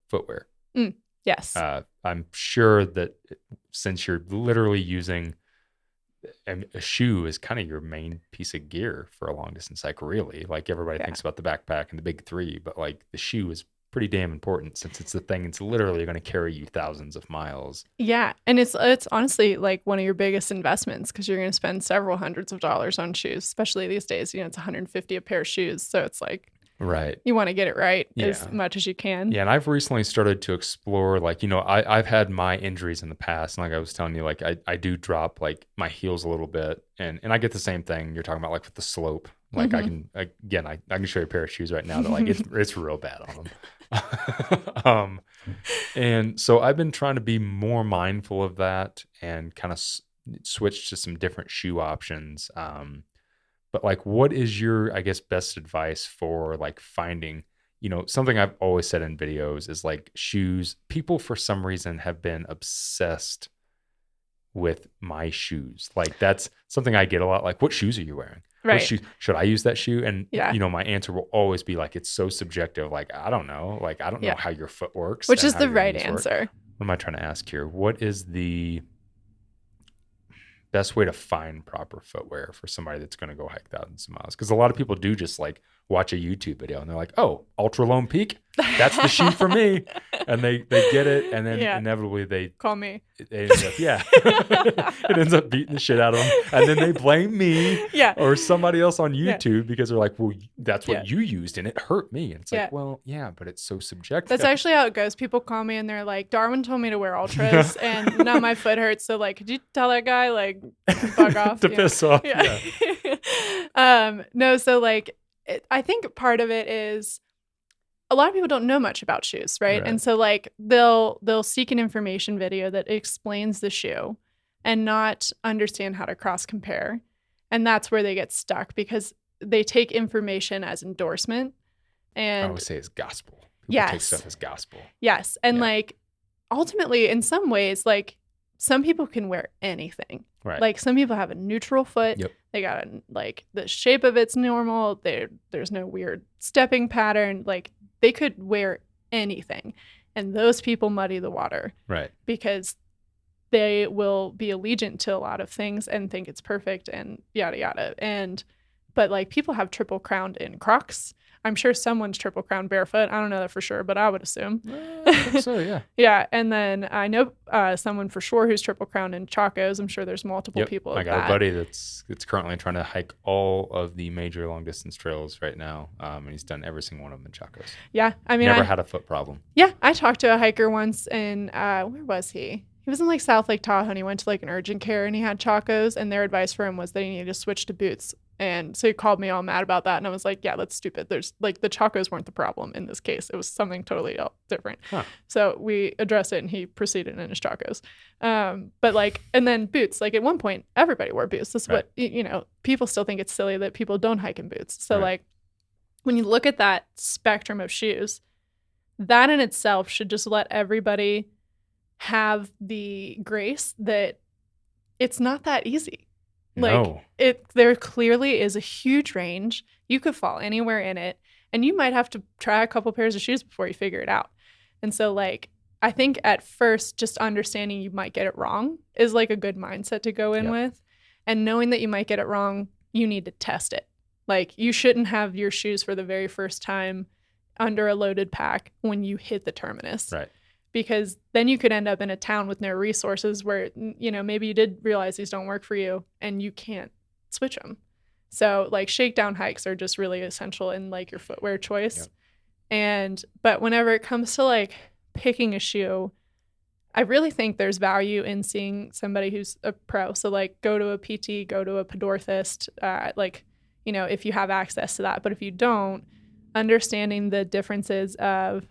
footwear. Yes. I'm sure that since you're literally using a shoe is kind of your main piece of gear for a long distance hike, really. Like everybody thinks about the backpack and the big three, but like the shoe is pretty damn important since it's the thing. It's literally going to carry you thousands of miles. Yeah. And it's honestly like one of your biggest investments because you're going to spend several hundreds of dollars on shoes, especially these days. You know, it's 150 a pair of shoes. So it's like, right. You want to get it right as much as you can. Yeah. And I've recently started to explore, like, you know, I've had my injuries in the past. And like I was telling you, like I do drop like my heels a little bit and I get the same thing you're talking about, like with the slope. Like I can show you a pair of shoes right now that like it's real bad on them. And so I've been trying to be more mindful of that and kind of switch to some different shoe options. But like, what is your, I guess, best advice for like finding, you know, something I've always said in videos is like shoes. People for some reason have been obsessed with my shoes. Like that's something I get a lot. Like, what shoes are you wearing? Right. What shoe, should I use that shoe? And you know, my answer will always be like, it's so subjective. Like, I don't know. Like, I don't know how your foot works. Which is the right answer. What am I trying to ask here? What is the best way to find proper footwear for somebody that's going to go hike thousands of miles? Because a lot of people do just like watch a YouTube video and they're like, oh, Ultra Lone Peak, that's the shoe for me. And they get it. And then inevitably they call me. It ends up, it ends up beating the shit out of them. And then they blame me or somebody else on YouTube because they're like, well, that's what you used and it hurt me. And it's like, well, but it's so subjective. That's actually how it goes. People call me and they're like, Darwin told me to wear Ultras and now my foot hurts. So like, could you tell that guy like bug off? To piss off. No, so like, I think part of it is a lot of people don't know much about shoes, right? And so like they'll seek an information video that explains the shoe and not understand how to cross compare. And that's where they get stuck because they take information as endorsement. And I always say it's gospel. People take stuff as gospel. Yes. And like ultimately in some ways, like some people can wear anything. Right. Like some people have a neutral foot. Yep. They got like the shape of it's normal. There's no weird stepping pattern. Like they could wear anything. And those people muddy the water. Right. Because they will be allegiant to a lot of things and think it's perfect and yada yada. But like people have triple crowned in Crocs. I'm sure someone's triple crowned barefoot. I don't know that for sure, but I would assume. I think so, yeah. Yeah. And then I know someone for sure who's triple crowned in Chacos. I'm sure there's multiple people. I got a buddy that's currently trying to hike all of the major long distance trails right now. And he's done every single one of them in Chacos. Yeah. I mean, never had a foot problem. Yeah. I talked to a hiker once and where was he? He was in like South Lake Tahoe and he went to like an urgent care and he had Chacos and their advice for him was that he needed to switch to boots. And so he called me all mad about that. And I was like, yeah, that's stupid. There's like the Chacos weren't the problem in this case. It was something totally different. Huh. So we addressed it and he proceeded in his Chacos. But like, and then boots, like at one point, everybody wore boots. This is what, you know, people still think it's silly that people don't hike in boots. So like when you look at that spectrum of shoes, that in itself should just let everybody have the grace that it's not that easy. Like there clearly is a huge range. You could fall anywhere in it and you might have to try a couple pairs of shoes before you figure it out. And so like, I think at first just understanding you might get it wrong is like a good mindset to go in with. And knowing that you might get it wrong, you need to test it. Like you shouldn't have your shoes for the very first time under a loaded pack when you hit the terminus. Right. Because then you could end up in a town with no resources where, you know, maybe you did realize these don't work for you and you can't switch them. So like shakedown hikes are just really essential in like your footwear choice. Yep. But whenever it comes to like picking a shoe, I really think there's value in seeing somebody who's a pro. So like go to a PT, go to a podorthist, like, you know, if you have access to that. But if you don't, understanding the differences of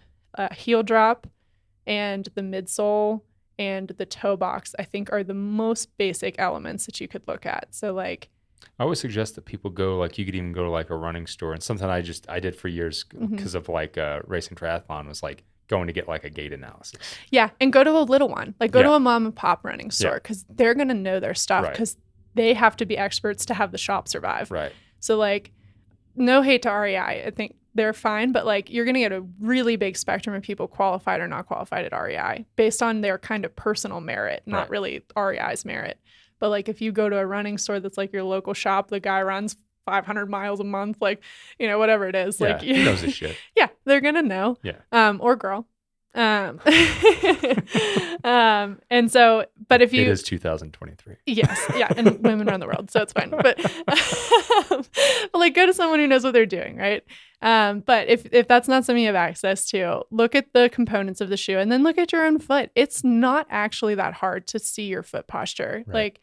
heel drop and the midsole and the toe box, I think are the most basic elements that you could look at. So like, I always suggest that people go, like you could even go to like a running store. And something I did for years because of like racing triathlon was like going to get like a gait analysis. Yeah. And go to a little one, like go to a mom and pop running store because they're going to know their stuff because they have to be experts to have the shop survive. Right. So like no hate to REI. I think they're fine, but like you're going to get a really big spectrum of people qualified or not qualified at REI based on their kind of personal merit, not really REI's merit. But like if you go to a running store that's like your local shop, the guy runs 500 miles a month, like, whatever it is. Yeah, like he knows his shit. Yeah, they're going to know. Yeah. Or girl. And so, but if you, it is 2023. Yes, yeah, and women run the world, so it's fine. But like, go to someone who knows what they're doing, right? But if that's not something you have access to, look at the components of the shoe, and then look at your own foot. It's not actually that hard to see your foot posture. Right. Like,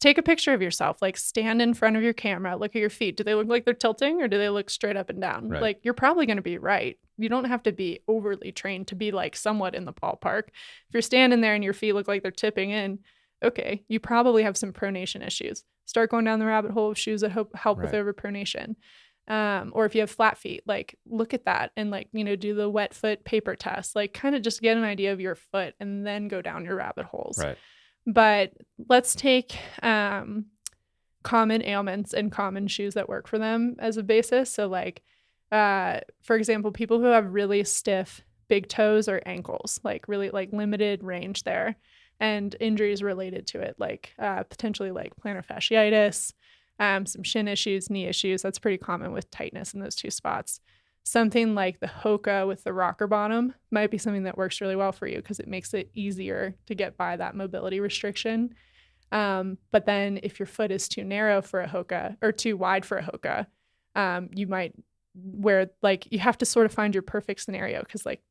take a picture of yourself. Like, stand in front of your camera, look at your feet. Do they look like they're tilting, or do they look straight up and down? Right. Like, you're probably going to be right. You don't have to be overly trained to be like somewhat in the ballpark. If you're standing there and your feet look like they're tipping in, okay, you probably have some pronation issues. Start going down the rabbit hole of shoes that help with overpronation. Or if you have flat feet, like look at that and like, do the wet foot paper test, like kind of just get an idea of your foot and then go down your rabbit holes. Right. But let's take common ailments and common shoes that work for them as a basis. So like, for example, people who have really stiff big toes or ankles, like really like limited range there, and injuries related to it, like potentially like plantar fasciitis, some shin issues, knee issues. That's pretty common with tightness in those two spots. Something like the Hoka with the rocker bottom might be something that works really well for you because it makes it easier to get by that mobility restriction. But then if your foot is too narrow for a Hoka or too wide for a Hoka, you might wear, like, you have to sort of find your perfect scenario because like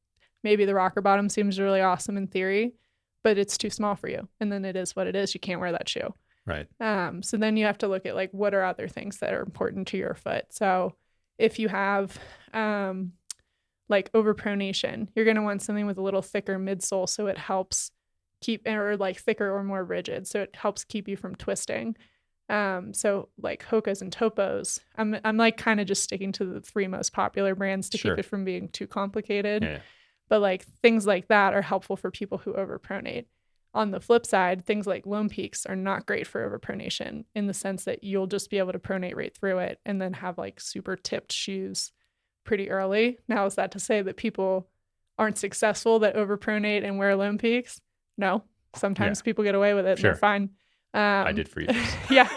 maybe the rocker bottom seems really awesome in theory, but it's too small for you. And then it is what it is. You can't wear that shoe. Right. So then you have to look at like, what are other things that are important to your foot? So if you have like overpronation, you're going to want something with a little thicker midsole so it helps keep, or like thicker or more rigid, so it helps keep you from twisting. So like Hokas and Topos, I'm like kind of just sticking to the three most popular brands to keep it from being too complicated. Yeah. But like things like that are helpful for people who overpronate. On the flip side, things like Lone Peaks are not great for overpronation in the sense that you'll just be able to pronate right through it and then have like super tipped shoes pretty early. Now, is that to say that people aren't successful that overpronate and wear Lone Peaks? No. Sometimes people get away with it and they're fine. I did for years. Yeah,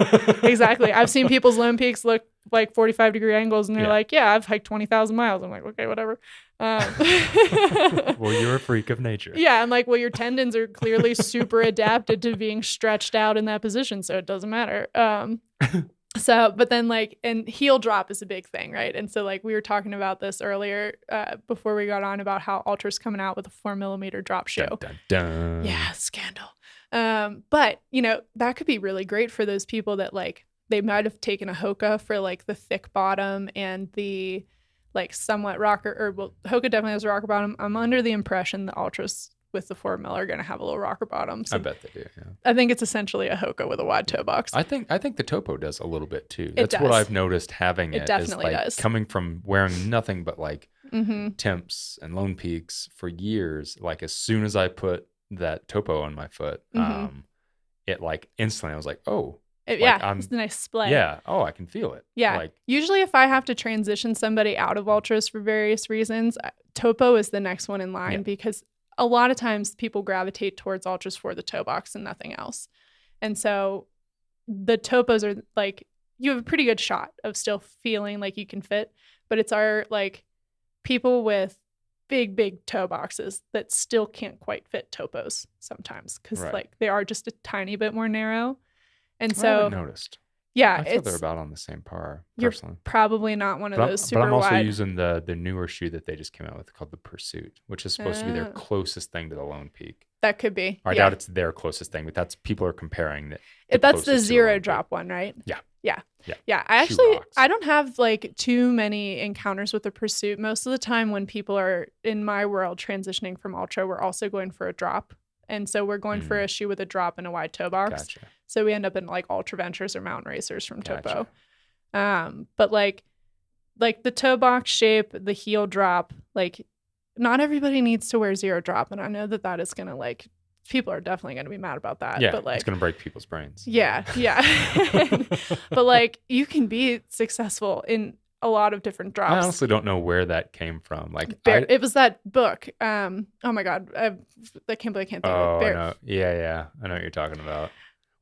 exactly. I've seen people's Lone Peaks look like 45-degree angles and they're like, yeah, I've hiked 20,000 miles. I'm like, okay, whatever. Well, you're a freak of nature. Yeah, I'm like, well, your tendons are clearly super adapted to being stretched out in that position, so it doesn't matter. So, but then like, and heel drop is a big thing, right? And so like we were talking about this earlier before we got on about how Ultra's coming out with a 4mm drop shoe. Dun, dun, dun. Yeah, scandal. But that could be really great for those people that like, they might have taken a Hoka for like the thick bottom and the like somewhat rocker, or well, Hoka definitely has a rocker bottom. I'm under the impression the Ultras with the 4mm are going to have a little rocker bottom. So I bet they do. Yeah. I think it's essentially a Hoka with a wide toe box. I think the Topo does a little bit too. That's what I've noticed having it. It definitely does. Coming from wearing nothing but like Temps and Lone Peaks for years. Like as soon as I put that Topo on my foot, it like instantly I was like, oh. It's a nice splay. Yeah. Oh, I can feel it. Yeah. Like, usually if I have to transition somebody out of Ultras for various reasons, Topo is the next one in line because a lot of times people gravitate towards Ultras for the toe box and nothing else. And so the Topos are like, you have a pretty good shot of still feeling like you can fit, but it's our like people with big toe boxes that still can't quite fit Topos sometimes because like they are just a tiny bit more narrow. And so I haven't noticed. Yeah, I thought they're about on the same par. Personally, you're probably not one of those super wide. But I'm also using the newer shoe that they just came out with called the Pursuit, which is supposed to be their closest thing to the Lone Peak. That could be. I doubt it's their closest thing, but that's people are comparing it. That's the zero drop one, right? Yeah. I don't have like too many encounters with the Pursuit. Most of the time when people are in my world transitioning from Ultra, we're also going for a drop. And so we're going for a shoe with a drop and a wide toe box. Gotcha. So we end up in like Ultra Ventures or Mountain Racers from Topo. But like the toe box shape, the heel drop, like not everybody nedes to wear zero drop. And I know that is going to like, people are definitely going to be mad about that. Yeah, but like, it's going to break people's brains. Yeah. But like you can be successful in a lot of different I drops. honestly don't know where that came from. Like, it was that book. Oh my God. I can't believe I can't think of it. I know. Yeah. I know what you're talking about.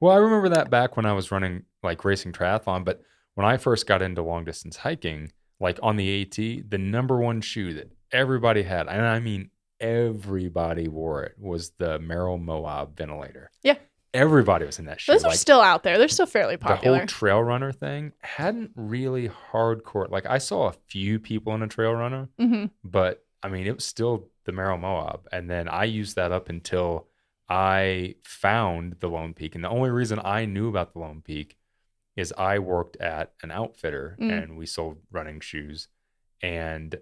Well, I remember that back when I was running, like, racing triathlon. But when I first got into long distance hiking, like on the AT, the number one shoe that everybody had, and I mean everybody wore it, was the Merrell Moab ventilator. Yeah. Everybody was in that shoe. Those are still out there. They're still fairly The popular. whole trail runner thing hadn't really hardcore. Like, I saw a few people in a trail runner, but I mean, it was still the Merrell Moab. And then I used that up until I found the Lone Peak. And the only reason I knew about the Lone Peak is I worked at an outfitter and we sold running shoes. And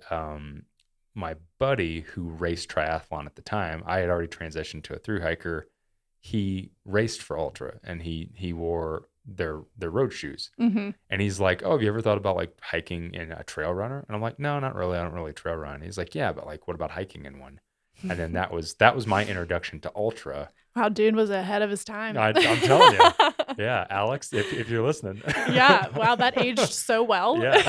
my buddy who raced triathlon at the time, I had already transitioned to a thru hiker. He raced for Ultra and he wore their road shoes. And he's like, oh, have you ever thought about like hiking in a trail runner? And I'm like, no, not really. I don't really trail run. He's like, yeah, but like, what about hiking in one? And then that was my introduction to Ultra. Wow, dude was ahead of his time. I'm telling you. Yeah, Alex, if you're listening. Yeah, wow, that aged so well. Yeah.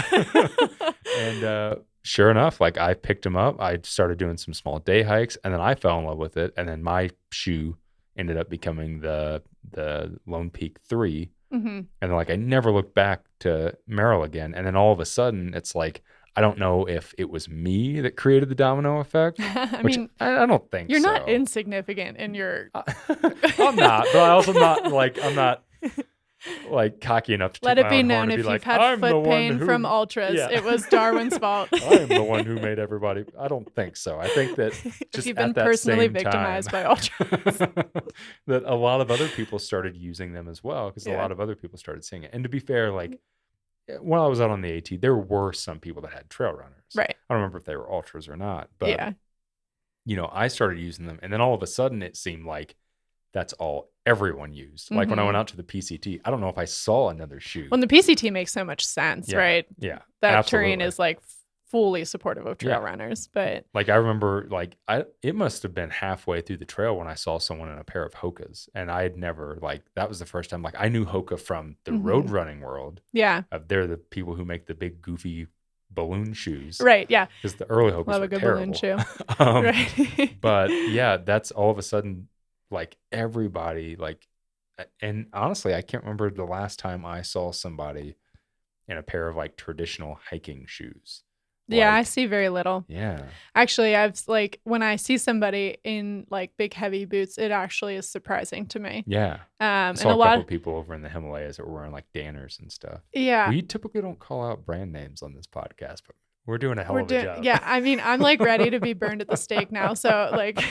And sure enough, like, I picked him up. I started doing some small day hikes, and then I fell in love with it. And then my shoe ended up becoming the Lone Peak 3. And then, like, I never looked back to Merrell again. And then all of a sudden, it's like, I don't know if it was me that created the domino effect. I mean, I don't think you're so. not insignificant in your. I'm not, but I also I'm not like cocky enough to let it be known if you've had foot pain from ultras, it was Darwin's fault. I am the one who made everybody. I don't think so. I think that just if you've been personally victimized by ultras, that a lot of other people started using them as well, because a lot of other people started seeing it. And to be fair, like, when I was out on the AT, there were some people that had trail runners. Right. I don't remember if they were ultras or not, but I started using them, and then all of a sudden it seemed like that's all everyone used. Like, when I went out to the PCT, I don't know if I saw another shoe. Well, the PCT makes so much sense, right? Yeah. That absolutely. terrain is like fully supportive of trail runners, but like, I remember, like, it must have been halfway through the trail when I saw someone in a pair of Hokas, and I had never, like, that was the first time, like, I knew Hoka from the road running world. Yeah. They're the people who make the big goofy balloon shoes. Right. Yeah. Because the early Hokas love were a good terrible. balloon shoe. Right. But yeah, that's all of a sudden, like, everybody, like, and honestly, I can't remember the last time I saw somebody in a pair of, like, traditional hiking shoes. Yeah, I see very little. Yeah. Actually, I've, like, when I see somebody in, like, big heavy boots, it actually is surprising to me. Yeah. I saw a couple of people over in the Himalayas that were wearing, like, Danners and stuff. Yeah. We typically don't call out brand names on this podcast, but we're doing a hell of a job. Yeah, I mean, I'm, like, ready to be burned at the stake now, so, like,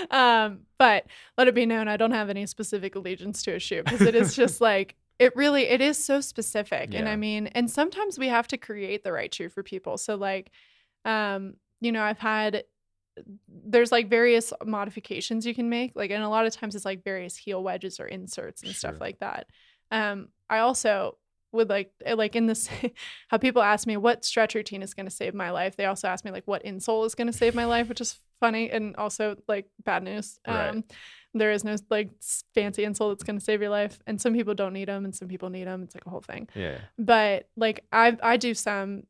but let it be known, I don't have any specific allegiance to a shoe, because it is just, like, it is so specific. Yeah. And I mean, and sometimes we have to create the right shoe for people. So, like, there's, like, various modifications you can make. Like, and a lot of times it's, like, various heel wedges or inserts and stuff like that. I also would like in this, how people ask me what stretch routine is going to save my life. They also ask me, like, what insole is going to save my life, which is funny and also, like, bad news. Right. There is no, like, fancy insole that's going to save your life. And some people don't need them and some people need them. It's like a whole thing. Yeah. But, like, I do some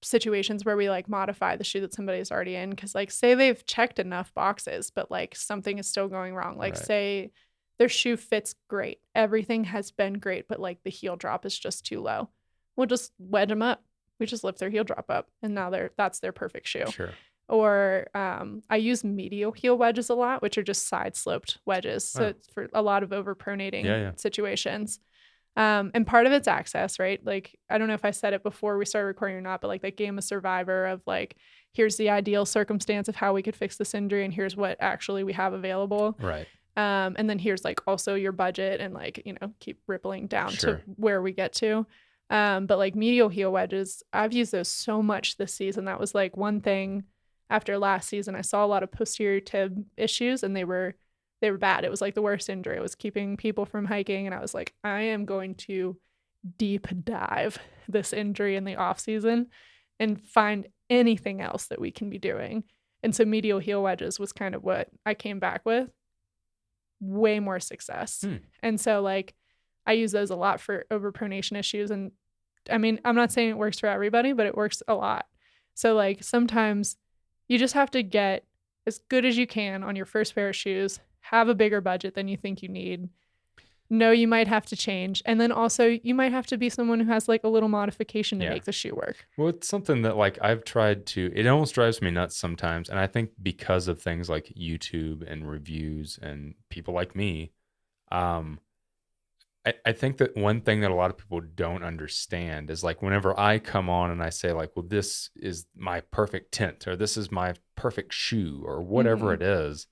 situations where we, like, modify the shoe that somebody's already in. Because, like, say they've checked enough boxes, but, like, something is still going wrong. Like, say their shoe fits great. Everything has been great, but, like, the heel drop is just too low. We'll just wedge them up. We just lift their heel drop up. And now that's their perfect shoe. Sure. Or I use medial heel wedges a lot, which are just side sloped wedges. So it's for a lot of overpronating situations. And part of it's access, right? Like, I don't know if I said it before we started recording or not, but, like, that game of Survivor of, like, here's the ideal circumstance of how we could fix this injury and here's what actually we have available. Right. And then here's, like, also your budget and, like, keep rippling down to where we get to. But, like, medial heel wedges, I've used those so much this season. That was, like, one thing. After last season, I saw a lot of posterior tib issues, and they were bad. It was, like, the worst injury. It was keeping people from hiking, and I was like, I am going to deep dive this injury in the off season and find anything else that we can be doing. And so medial heel wedges was kind of what I came back with. Way more success. And so, like, I use those a lot for overpronation issues, and I mean, I'm not saying it works for everybody, but it works a lot. So like sometimes you just have to get as good as you can on your first pair of shoes, have a bigger budget than you think you need. Know you might have to change. And then also you might have to be someone who has like a little modification to make the shoe work. Well, it's something that like I've tried to, it almost drives me nuts sometimes. And I think because of things like YouTube and reviews and people like me, I think that one thing that a lot of people don't understand is like whenever I come on and I say like, well, this is my perfect tint or this is my perfect shoe or whatever it is,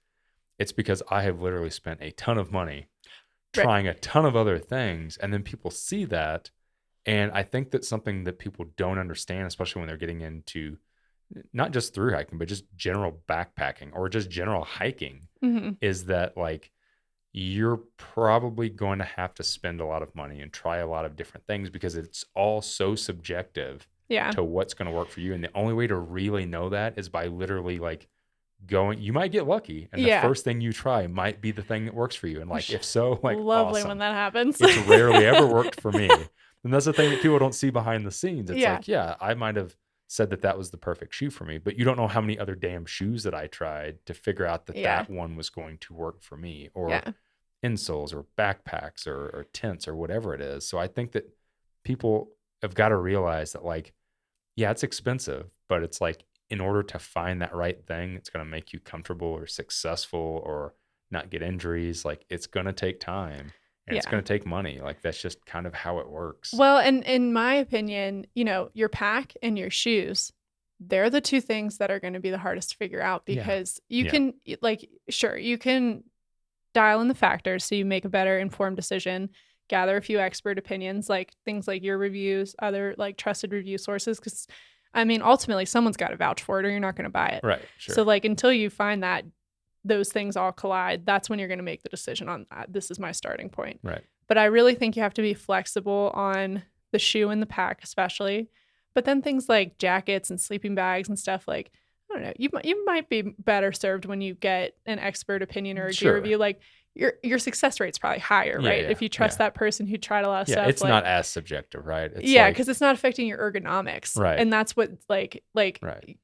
it's because I have literally spent a ton of money trying a ton of other things. And then people see that. And I think that's something that people don't understand, especially when they're getting into not just through hiking, but just general backpacking or just general hiking, is that like, you're probably going to have to spend a lot of money and try a lot of different things because it's all so subjective to what's going to work for you. And the only way to really know that is by literally like going, you might get lucky and the first thing you try might be the thing that works for you. And like, if so, like lovely awesome. When that happens. It's rarely ever worked for me. And that's the thing that people don't see behind the scenes. It's like, yeah, I might have said that was the perfect shoe for me, but you don't know how many other damn shoes that I tried to figure out that that one was going to work for me, or insoles or backpacks or tents or whatever it is. So I think that people have got to realize that like, yeah, it's expensive, but it's like in order to find that right thing, it's going to make you comfortable or successful or not get injuries. Like it's going to take time. And it's going to take money. Like that's just kind of how it works. Well, and in my opinion, you know, your pack and your shoes, they're the two things that are going to be the hardest to figure out because you can like, sure, you can dial in the factors so you make a better informed decision, gather a few expert opinions, like things like your reviews, other like trusted review sources. Cause I mean, ultimately someone's got to vouch for it or you're not going to buy it. Right. Sure. So like, until you find that those things all collide, that's when you're going to make the decision on this is my starting point. Right. But I really think you have to be flexible on the shoe and the pack, especially. But then things like jackets and sleeping bags and stuff, like, I don't know, you might be better served when you get an expert opinion or a gear review. Like your success rate's probably higher, right? If you trust that person who tried a lot of stuff. It's like, not as subjective, right? It's because it's not affecting your ergonomics. Right. And that's what like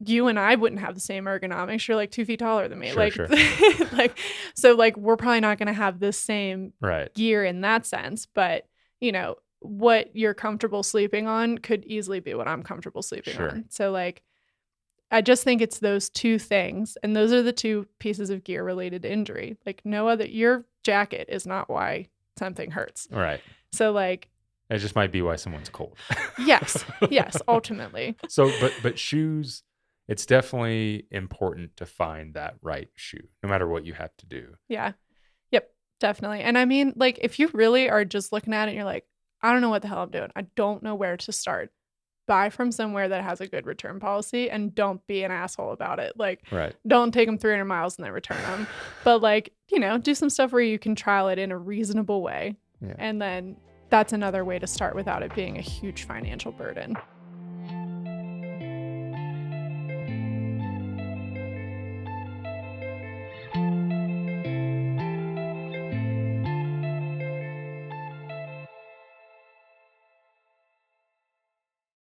you and I wouldn't have the same ergonomics. You're like 2 feet taller than me. Like so like we're probably not gonna have the same gear in that sense. But you know, what you're comfortable sleeping on could easily be what I'm comfortable sleeping on. So like I just think it's those two things. And those are the two pieces of gear related to injury. Like no other, your jacket is not why something hurts. Right. So like. It just might be why someone's cold. Yes, ultimately. So, but shoes, it's definitely important to find that right shoe, no matter what you have to do. Yeah. Yep, definitely. And I mean, like if you really are just looking at it and you're like, I don't know what the hell I'm doing. I don't know where to start. Buy from somewhere that has a good return policy and don't be an asshole about it. Like, don't take them 300 miles and then return them. But like, you know, do some stuff where you can trial it in a reasonable way. Yeah. And then that's another way to start without it being a huge financial burden.